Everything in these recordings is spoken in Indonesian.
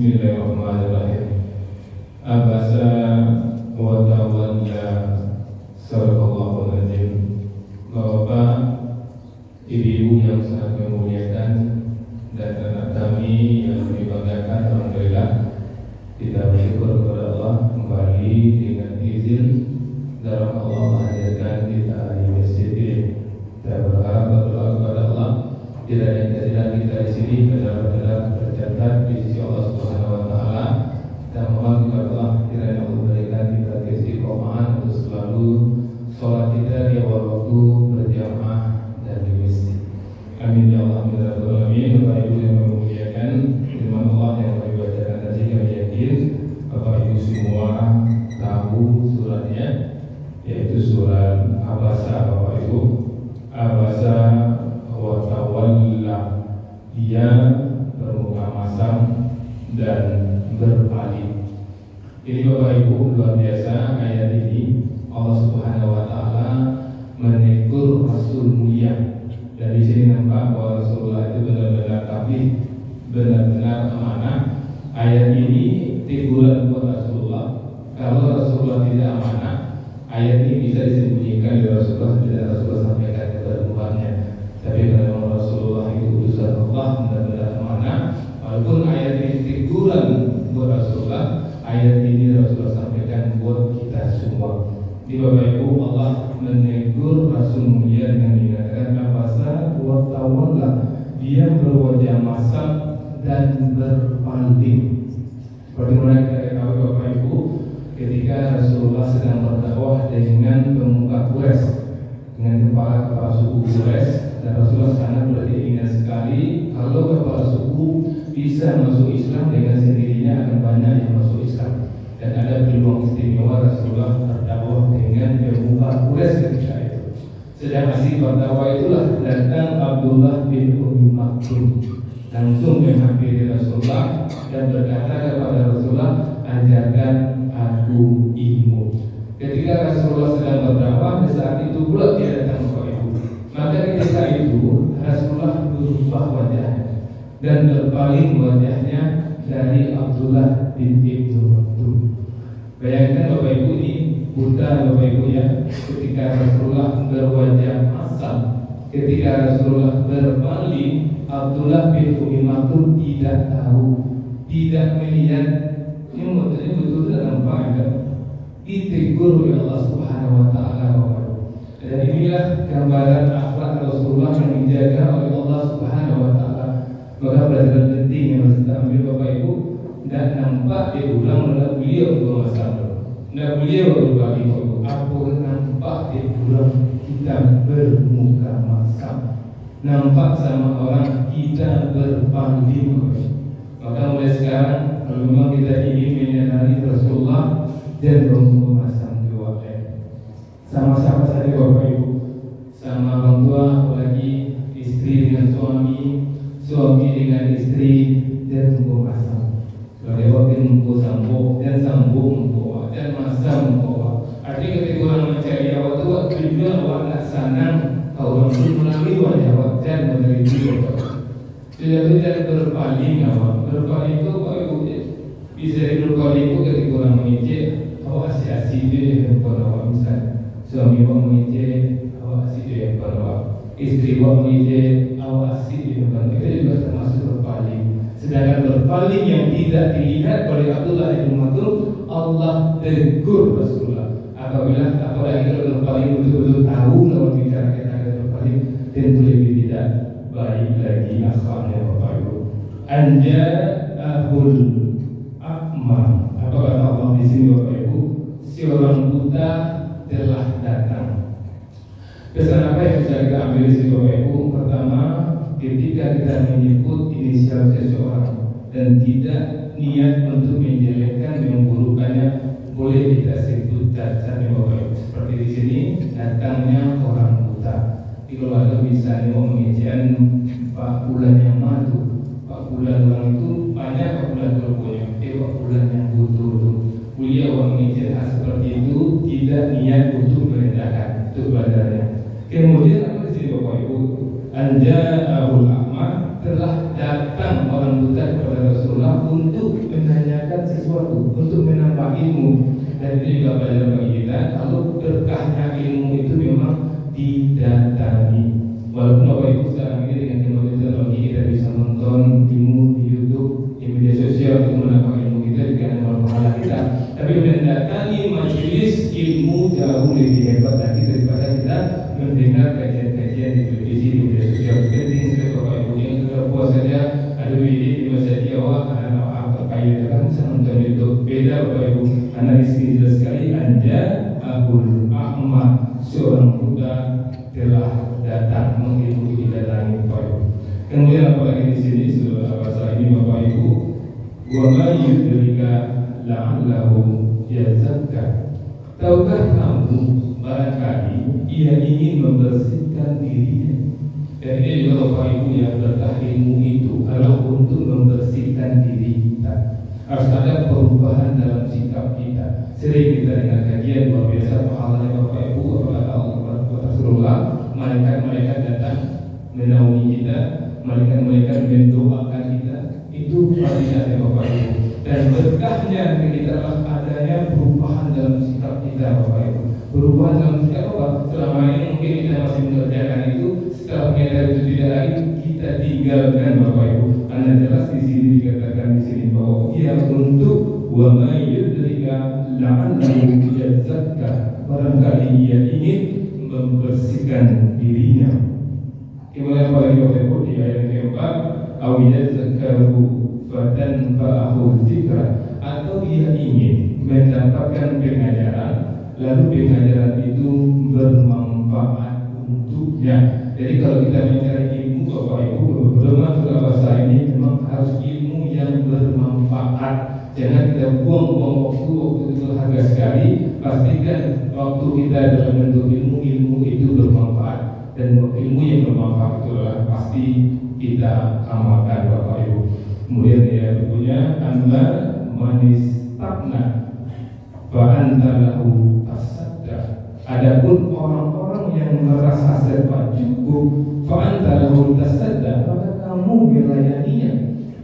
Bismillahirrahmanirrahim. Abasa wa tawalla. Sallallahu alaihi. Bapak, ibu yang sangat memuliakan, dan anak kami yang dibanggakan, alhamdulillah kita bersyukur kepada Allah kembali dengan izin dari Allah menghadirkan kita di masjid ini. Kita berharap berdoa kepada Allah tidak ada kehadiran kita di sini adalah tercatat di sisi Allah Subhanahu Wa Taala, dan mohon kepada Allah kiranya Allah berikan kita keistiqomahan untuk selalu sholat kita di awal waktu, berjamaah dan di masjid. Amin ya Allah, amin ya rabbal alamin. Bapak Ibu yang memuliakan, firman Allah yang kami bacakan tadi kami yakin Bapak Ibu semua tahu suratnya, yaitu surat Abasa. Bapak Ibu, Abasa wa tawalla, dia bermuka masam dan berpaling. Ini Bapak Ibu luar biasa, ayat ini Allah Subhanahu Wa Taala menegur Rasul mulia. Dari sini nampak bahwa Rasulullah itu benar-benar tabligh, benar-benar amanah. Ayat ini teguran buat Rasulullah. Kalau Rasulullah tidak amanah, ayat ini bisa disembunyikan oleh Rasulullah, tidak Rasulullah sampaikan kepada umatnya. Tapi kalau Rasulullah itu utusan Allah, benar-benar amanah. Walaupun ayat ini teguran buat Rasulullah, ayat ini Rasulullah sampaikan buat kita semua. Di Bapak Ibu, Allah menegur Rasul mulia dengan mengatakan abasa wa tawalla, dia berwajah masam dan berpaling. Seperti mana kita ketahui Bapak Ibu, ketika Rasulullah sedang berdakwah dengan pemuka Quraisy, dengan kepala suku Quraisy, dan Rasulullah sangat berkeinginan sekali kalau kepala suku bisa masuk Islam, dengan sendirinya akan banyak yang masuk Islam. Dan ada peluang istimewa Rasulullah berdakwah dengan pemuka Quraisy ketika itu. Sedang asik berdakwah itulah datang Abdullah bin Ummi Maktum, langsung menghampiri Rasulullah dan berkata kepada Rasulullah, ajarkan aku ilmu. Ketika Rasulullah sedang berdakwah, di saat itu pula dia datang kepada ibu. Maka ketika itu Rasulullah berubah wajahnya dan berpaling wajahnya dari Abdullah bin Ibnu Maktum. Bayangkan Bapak Ibu, ini buta Bapak Ibu ya. Ketika Rasulullah berwajah masam, ketika Rasulullah berpaling, Abdullah bin Ummi Maktum tidak tahu, tidak melihat. Ini maksudnya betul-betul nampak ya, ditegur oleh Allah Subhanahu Wa Taala Bapak Ibu. Dan inilah gambaran akhlak Rasulullah yang dijaga oleh Allah Subhanahu Wa Taala. Maka pelajaran penting yang harus kita ambil Bapak Ibu, dan nampak dia ulang adalah beliau bermasalah. Nah beliau berbalik, apa nampak dia ulang kita bermuka masam, nampak sama orang kita berpaling. Maka mulai sekarang kalau memang kita ingin menyadari Rasulullah dan bermuka masam dua sama-sama saja Bapak Ibu, sama orang tua, apalagi istri dengan suami, suami dengan istri, dan bermuka masam. Kalau dia wakil mengko sambung dan sambung mengko dan masa mengko. Artinya ketika orang mencari awak tu, tujuan awak nak sanang orang itu melalui wajah awak dan menerima awak. Jadi jangan berpaling awak. Berpaling itu Pak Ibu bisa berpaling itu ketika orang mengejek awak asyik dia yang awak, misal suami awak mengejek awak asyik dia yang awak, istri awak mengejek awak asyik dia yang awak. Itu juga termasuk berpaling. Sedangkan berpaling yang tidak dilihat oleh Abdullah bin Maktum, Allah tegur Rasulullah. Apabila apalagi kalau berpaling betul-betul tahu lawan bicara kita akan berpaling, tentu lebih tidak baik lagi akhlaknya Bapak Ibu. Anja'ahul a'ma. Apa kata Allah di sini Bapak Ibu? Si orang buta telah datang. Pesan apa yang bisa kita ambil di sini Bapak Ibu? Pertama, ketika kita menyebut inisial seseorang dan tidak niat untuk menjelekkan, memburukannya, boleh kita sebut datangnya Bapak Ibu. Seperti di sini datangnya orang buta. Di keluarga misalnya mau mengejian Pak Bulan yang madu, Pak Bulan orang itu banyak Pak Bulan berpunya, Pak Bulan yang butuh itu. Beliau mengejian hal seperti itu tidak niat untuk merendahkan, itu pelajarannya. Kemudian apa di sini Bapak Ibu? Anja'ahul a'ma, telah datang orang buta kepada Rasulullah untuk ilmu. Dan itu juga pelajaran bagi kita, kalau berkahnya ilmu itu memang didatangi. Walaupun Bapak Ibu sekarang ini dengan teknologi kita bisa nonton ilmu di YouTube, di media sosial untuk menambah ilmu kita juga dengan pahala kita. Tapi mendatangi majelis ilmu jauh lebih hebat lagi daripada kita mendengar kajian-kajian di televisi, di media sosial. Penting sekali Bapak Ibu yang sudah puas saja ada video di masjid Jawa, anak terkait kan bisa nonton YouTube. Beda Bapak Ibu, karena di sini jelas sekali Anda Abdul Ahmad seorang budak telah datang mengikuti datangi Bapak Ibu. Kemudian apalagi di sini setelah bahasa ini Bapak Ibu, wa ma yudrika la'allahu yazakka. Tahukah kamu barangkali ia ingin membersihkan dirinya. Dan ini juga Bapak Ibu yang berkah ilmu itu adalah untuk membersihkan diri kita. Harus ada perubahan dalam sikap kita. Sering kita dengar kajian luar biasa pahalanya Bapak Ibu, apakah Allah Rasulullah, malaikat-malaikat datang menaungi kita, malaikat-malaikat mendoakan kita. Itu fadilahnya Bapak Ibu. Dan berkahnya kita adalah adanya perubahan dalam sikap kita Bapak Ibu. Perubahan dalam sikap apa? Selama ini mungkin kita masih mengerjakan itu, setelah menyadari itu tidak lagi, kita tinggalkan Bapak Ibu. Karena jelas di sini dikatakan di sini bahwa ia untuk wa ma yudrika la'allahu yazakka, barangkali ia ingin membersihkan dirinya. Kemudian Bapak Ibu di ayat yang keempat, aw yazakkaru fatanfa'ahu dzikra, atau dia ingin mendapatkan pengajaran lalu pengajaran itu bermanfaat untuknya. Jadi kalau kita mencari ilmu Bapak Ibu, berdoa surah bahasa ini memang harus ilmu yang bermanfaat. Jangan kita buang-buang waktu itu harga sekali. Pastikan waktu kita dalam bentuk ilmu itu bermanfaat, dan ilmu yang bermanfaat itu adalah pasti kita amalkan Bapak Ibu. Kemudian dia punya anna manistakna wa anta lahu tasadda. Adapun orang-orang yang merasa serba cukup, fa anta lahu tasadda, maka kamu melayaninya.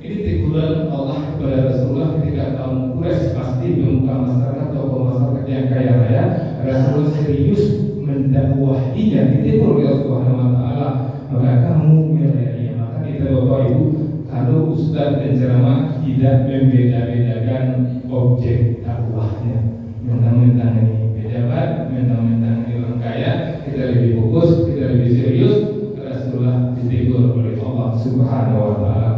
Ini teguran Allah kepada Rasulullah ketika kaum Quraisy pasti di muka masyarakat atau masyarakat yang kaya raya, Rasulullah serius mendakwahinya, ditegur oleh Allah Subhanahu wa taala, maka kamu melayaninya. Maka kita Bapak Ibu, kalau ustaz penceramah tidak membeda-bedakan objek dakwahnya, mentang-mentang ini pejabat, mentang-mentang ini orang kaya, kita lebih fokus, kita lebih serius. Rasulullah ditegur oleh Allah Subhanahu wa taala,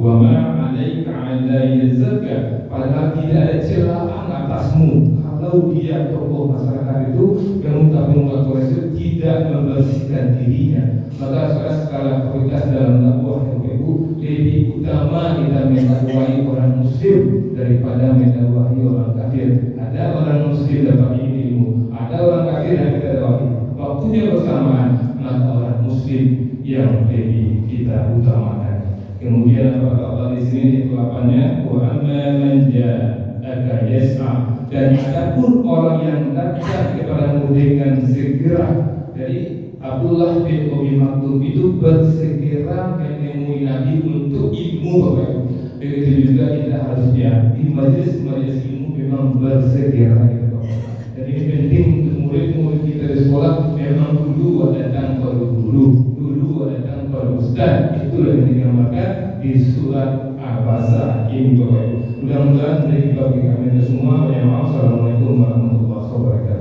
wa ma 'alaika 'alla yazakka, padahal tidak ada celaan atasmu kalau dia tokoh masyarakat itu pemuka-pemuka Quraisy tidak membersihkan dirinya. Maka skala prioritas dalam dakwah Ibu, lebih utama kita mendakwahi orang muslim daripada mendakwahi orang kafir. Ada orang muslim dapat ilmu, ada orang kafir yang kita dakwahi. Waktunya bersamaan, maka orang muslim yang lebih kita utamakan. Kemudian Allah di sini di kelapannya, wa amma man ja'aka yas'a, dan adapun orang yang datang kepadamu dengan segera. Jadi Abdullah bin Umi Maktum itu bersegera menemui Nabi untuk ilmu Bapak Ibu. Begitu juga kita harusnya di majelis ilmu memang bersegera gitu Bapak. Dan ini penting untuk murid-murid kita di sekolah, memang dulu datang pada guru, dulu datang pada ustaz. Itulah yang digambarkan di surat Al-Baqarah ini Bapak Ibu. Mudah-mudahan dari bagi kami semua. Assalamualaikum warahmatullahi wabarakatuh.